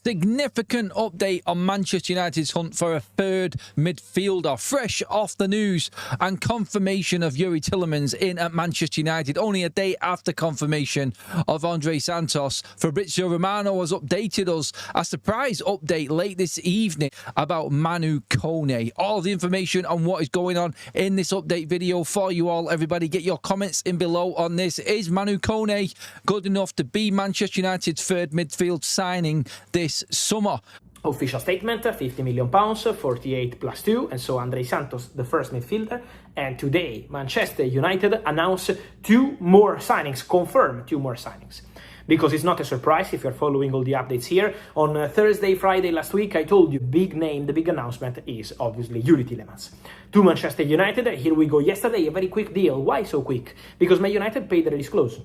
Significant update on Manchester United's hunt for a third midfielder. Fresh off the news and confirmation of Youri Tielemans in at Manchester United. Only a day after confirmation of Andre Santos, Fabrizio Romano has updated us. A surprise update late this evening about Manu Kone. All the information on what is going on in this update video for you all. Everybody, get your comments in below on this. Is Manu Kone good enough to be Manchester United's third midfield signing this summer? Official statement, £50 million, 48 plus 2, and so Andre Santos, the first midfielder. And today, Manchester United announced two more signings, confirmed two more signings. Because it's not a surprise if you're following all the updates here. On Thursday, Friday last week, I told you big name, the big announcement is obviously Youri Tielemans. To Manchester United, here we go. Yesterday, a very quick deal. Why so quick? Because Man United paid the release clause.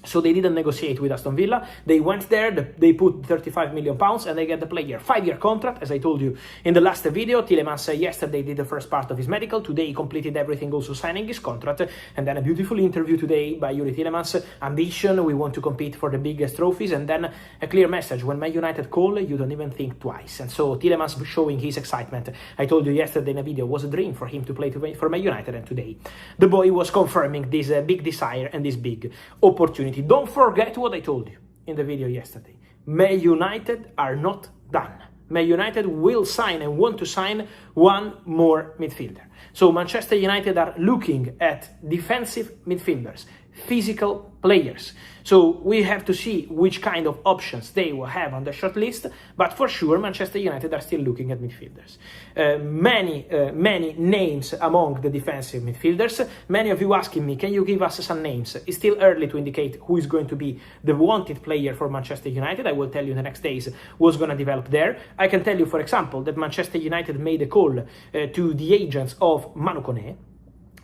So they didn't negotiate with Aston Villa. They went there, they put £35 million and they get the player. 5-year contract, as I told you in the last video. Tielemans yesterday did the first part of his medical. Today he completed everything, also signing his contract. And then a beautiful interview today by Youri Tielemans. Ambition, we want to compete for the biggest trophies. And then a clear message, when Man United call, you don't even think twice. And so Tielemans showing his excitement. I told you yesterday in a video, it was a dream for him to play for Man United. And today the boy was confirming this big desire and this big opportunity. Don't forget what I told you in the video yesterday. Man United are not done. Man United will sign and want to sign one more midfielder. So Manchester United are looking at defensive midfielders, physical players. So we have to see which kind of options they will have on the short list, but for sure Manchester United are still looking at midfielders. Many names among the defensive midfielders. Many of you asking me, can you give us some names? It's still early to indicate who is going to be the wanted player for Manchester United. I will tell you in the next days what's going to develop there. I can tell you, for example, that Manchester United made a call to the agents of Manu Kone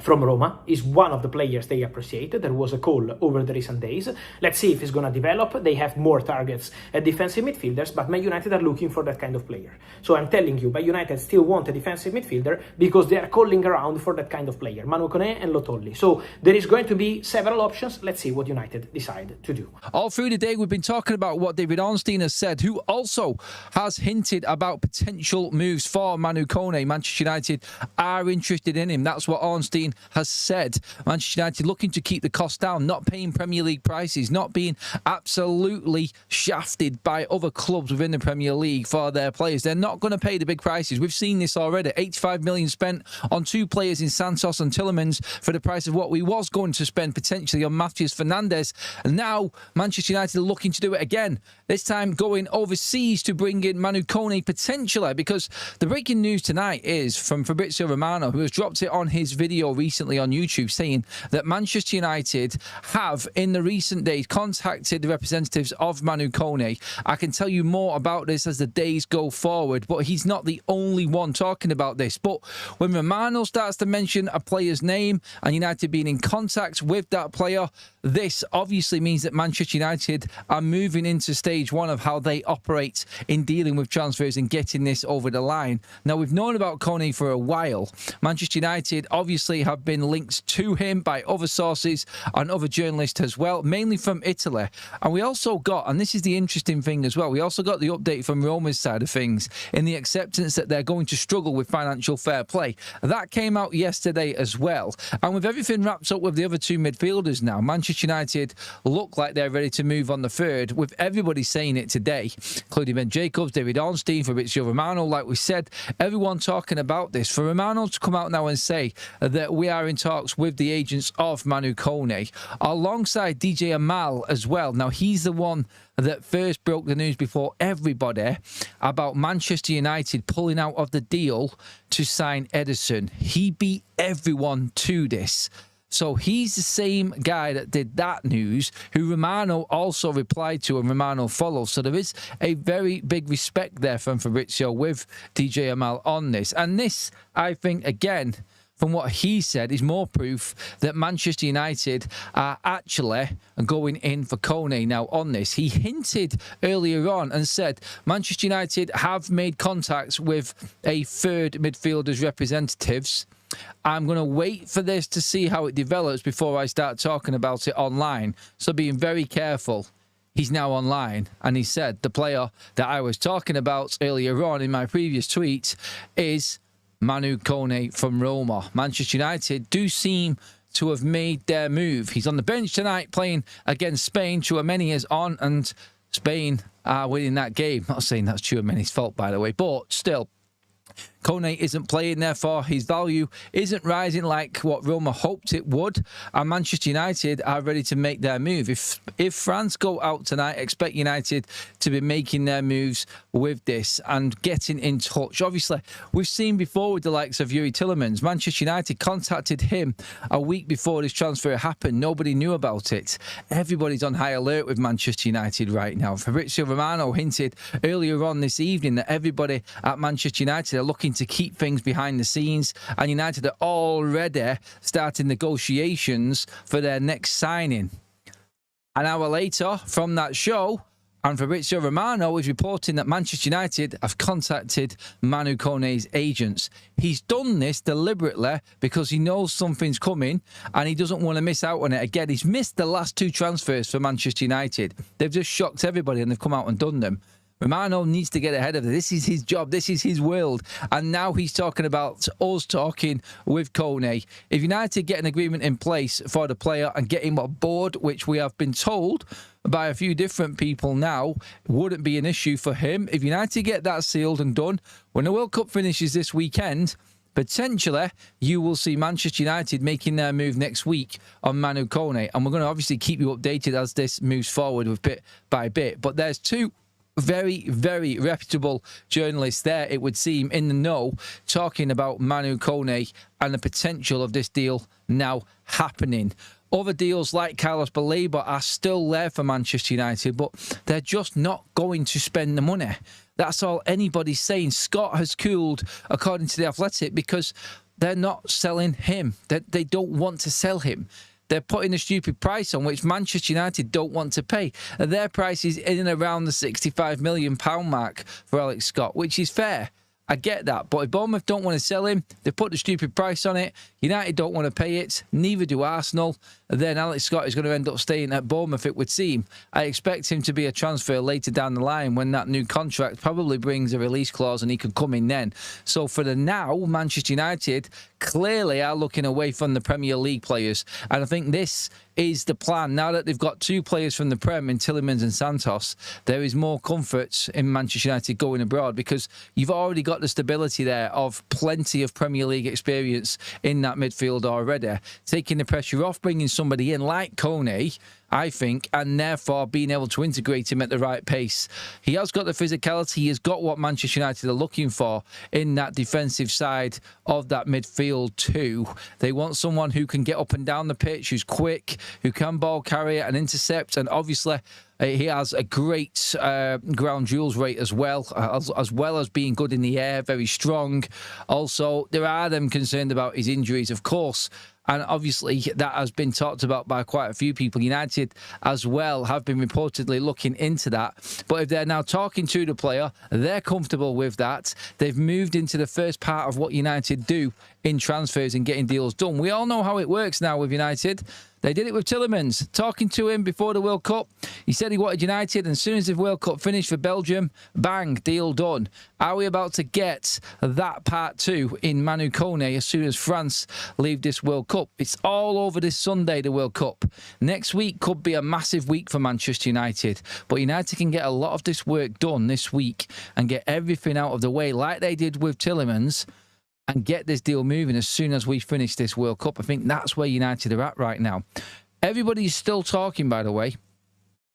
from Roma. Is one of the players they appreciated. There was a call over the recent days. Let's see if it's going to develop. They have more targets at defensive midfielders, but Man United are looking for that kind of player. So I'm telling you, Man United still want a defensive midfielder because they are calling around for that kind of player, Manu Kone and Lotolli. So there is going to be several options. Let's see what United decide to do. All through the day, we've been talking about what David Ornstein has said, who also has hinted about potential moves for Manu Kone. Manchester United are interested in him. That's what Ornstein has said. Manchester United looking to keep the cost down, not paying Premier League prices, not being absolutely shafted by other clubs within the Premier League for their players. They're not going to pay the big prices. We've seen this already. 85 million spent on two players in Santos and Tielemans for the price of what we was going to spend potentially on Matheus Fernandes. And now Manchester United are looking to do it again. This time going overseas to bring in Manu Kone potentially, because the breaking news tonight is from Fabrizio Romano, who has dropped it on his video recently on YouTube, saying that Manchester United have in the recent days contacted the representatives of Manu Kone. I can tell you more about this as the days go forward, but he's not the only one talking about this. But when Romano starts to mention a player's name and United being in contact with that player, this obviously means that Manchester United are moving into stage one of how they operate in dealing with transfers and getting this over the line. Now, we've known about Kone for a while. Manchester United obviously have been linked to him by other sources and other journalists as well, mainly from Italy. And we also got, and this is the interesting thing as well, we also got the update from Roma's side of things in the acceptance that they're going to struggle with financial fair play. That came out yesterday as well. And with everything wrapped up with the other two midfielders now, Manchester United look like they're ready to move on the third, with everybody saying it today, including Ben Jacobs, David Ornstein, Fabrizio Romano. Like we said, everyone talking about this. For Romano to come out now and say that we are in talks with the agents of Manu Kone, alongside DJ Amal as well. Now, he's the one that first broke the news before everybody about Manchester United pulling out of the deal to sign Ederson. He beat everyone to this. So he's the same guy that did that news, who Romano also replied to and Romano followed. So there is a very big respect there from Fabrizio with DJ Amal on this. And this, I think, again, from what he said, is more proof that Manchester United are actually going in for Kone now on this. He hinted earlier on and said Manchester United have made contacts with a third midfielder's representatives. I'm going to wait for this to see how it develops before I start talking about it online. So being very careful. he's now online, and he said the player that I was talking about earlier on in my previous tweet is Manu Kone from Roma. Manchester United do seem to have made their move. He's on the bench tonight playing against Spain. Tchouaméni is on, and Spain are winning that game. Not saying that's Tchouaméni's fault, by the way, but still, Kone isn't playing, therefore his value isn't rising like what Roma hoped it would, and Manchester United are ready to make their move. If France go out tonight, expect United to be making their moves with this and getting in touch. Obviously, we've seen before with the likes of Youri Tielemans, Manchester United contacted him a week before this transfer happened. Nobody knew about it. Everybody's on high alert with Manchester United right now. Fabrizio Romano hinted earlier on this evening that everybody at Manchester United are looking to keep things behind the scenes, and United are already starting negotiations for their next signing. An hour later from that show, and Fabrizio Romano is reporting that Manchester United have contacted Manu Kone's agents. He's done this deliberately because he knows something's coming and he doesn't want to miss out on it. Again, he's missed the last two transfers for Manchester United. They've just shocked everybody and they've come out and done them. Romano needs to get ahead of it. This is his job. This is his world. And now he's talking about us talking with Kone. If United get an agreement in place for the player and get him on board, which we have been told by a few different people now, wouldn't be an issue for him. If United get that sealed and done, when the World Cup finishes this weekend, potentially, you will see Manchester United making their move next week on Manu Kone. And we're going to obviously keep you updated as this moves forward with bit by bit. But there's two very, very reputable journalists there, it would seem, in the know, talking about Manu Kone and the potential of this deal now happening. Other deals like Carlos Baleba are still there for Manchester United, but they're just not going to spend the money. That's all anybody's saying. Scott has cooled, according to The Athletic, because they're not selling him. They don't want to sell him. They're putting a stupid price on which Manchester United don't want to pay. Their price is in and around the £65 million mark for Alex Scott, which is fair. I get that. But if Bournemouth don't want to sell him, they put the stupid price on it. United don't want to pay it. Neither do Arsenal. Then Alex Scott is going to end up staying at Bournemouth, it would seem. I expect him to be a transfer later down the line when that new contract probably brings a release clause and he could come in then. So for the now, Manchester United clearly are looking away from the Premier League players. And I think this is the plan. Now that they've got two players from the Prem in Tielemans and Santos, there is more comfort in Manchester United going abroad because you've already got the stability there of plenty of Premier League experience in that midfield already. Taking the pressure off, bringing somebody in like Kone, I think, and therefore being able to integrate him at the right pace. He has got the physicality. He has got what Manchester United are looking for in that defensive side of that midfield too. They want someone who can get up and down the pitch, who's quick, who can ball carry and intercept, and obviously he has a great ground duels rate as well as being good in the air, very strong. Also, there are them concerned about his injuries, of course. And obviously, that has been talked about by quite a few people. United as well have been reportedly looking into that. But if they're now talking to the player, they're comfortable with that. They've moved into the first part of what United do in transfers and getting deals done. We all know how it works now with United. They did it with Tielemans, talking to him before the World Cup. He said he wanted United, and as soon as the World Cup finished for Belgium, bang, deal done. Are we about to get that part two in Manu Kone as soon as France leave this World Cup? It's all over this Sunday, the World Cup. Next week could be a massive week for Manchester United, but United can get a lot of this work done this week and get everything out of the way like they did with Tielemans, and get this deal moving as soon as we finish this World Cup. I think that's where United are at right now. Everybody's still talking, by the way,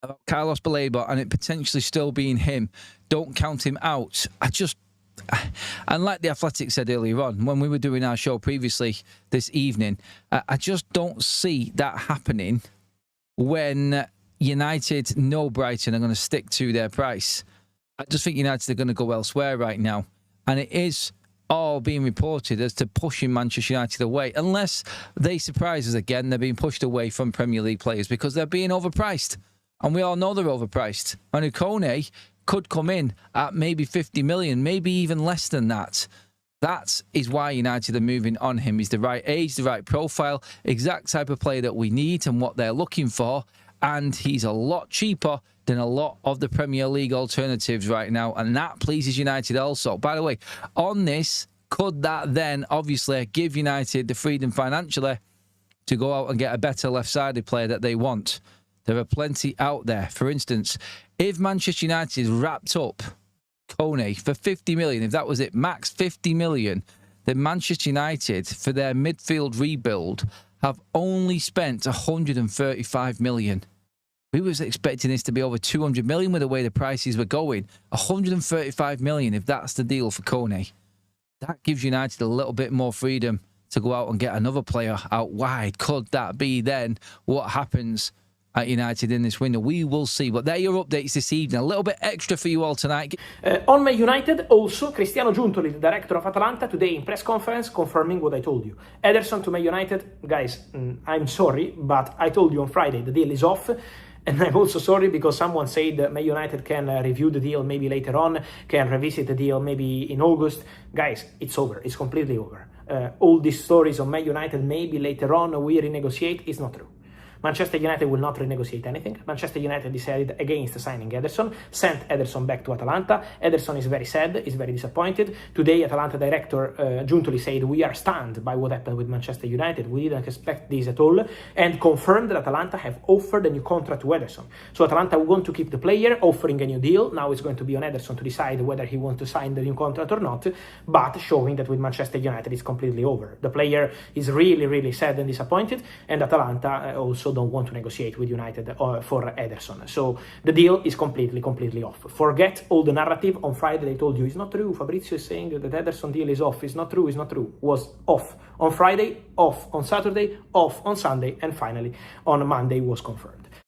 about Carlos Baleba and it potentially still being him. Don't count him out. And like The Athletic said earlier on, when we were doing our show previously this evening, I just don't see that happening when United know Brighton are going to stick to their price. I just think United are going to go elsewhere right now. And it is all being reported as to pushing Manchester United away. Unless they surprise us again, they're being pushed away from Premier League players because they're being overpriced. And we all know they're overpriced. Manu Kone could come in at maybe 50 million, maybe even less than that. That is why United are moving on him. He's the right age, the right profile, exact type of player that we need and what they're looking for. And he's a lot cheaper than a lot of the Premier League alternatives right now, and that pleases United also. By the way, on this, could that then obviously give United the freedom financially to go out and get a better left-sided player that they want? There are plenty out there. For instance, if Manchester United wrapped up Kone for 50 million, if that was it, max 50 million, then Manchester United, for their midfield rebuild, have only spent 135 million. We was expecting this to be over 200 million with the way the prices were going. 135 million, if that's the deal for Kone. That gives United a little bit more freedom to go out and get another player out wide. Could that be then what happens at United in this window? We will see. But they're your updates this evening. A little bit extra for you all tonight. On Man United, also, Cristiano Giuntoli, the director of Atalanta, today in press conference confirming what I told you. Ederson to Man United, guys, I'm sorry, but I told you on Friday the deal is off. And I'm also sorry because someone said that Man United can review the deal maybe later on, can revisit the deal maybe in August. Guys, it's over. It's completely over. All these stories on Man United, maybe later on we renegotiate, is not true. Manchester United will not renegotiate anything. Manchester United decided against signing Ederson, sent Ederson back to Atalanta. Ederson is very sad, is very disappointed. Today, Atalanta director Giuntoli said, we are stunned by what happened with Manchester United. We didn't expect this at all, and confirmed that Atalanta have offered a new contract to Ederson. So Atalanta want to keep the player, offering a new deal. Now it's going to be on Ederson to decide whether he wants to sign the new contract or not, but showing that with Manchester United it's completely over. The player is really, really sad and disappointed, and Atalanta also don't want to negotiate with United for Ederson. So the deal is completely off. Forget all the narrative. On Friday they told you it's not true. Fabrizio is saying that the Ederson deal is off. It's not true. It's not true. Was off on Friday, off on Saturday, off on Sunday, and finally on Monday was confirmed.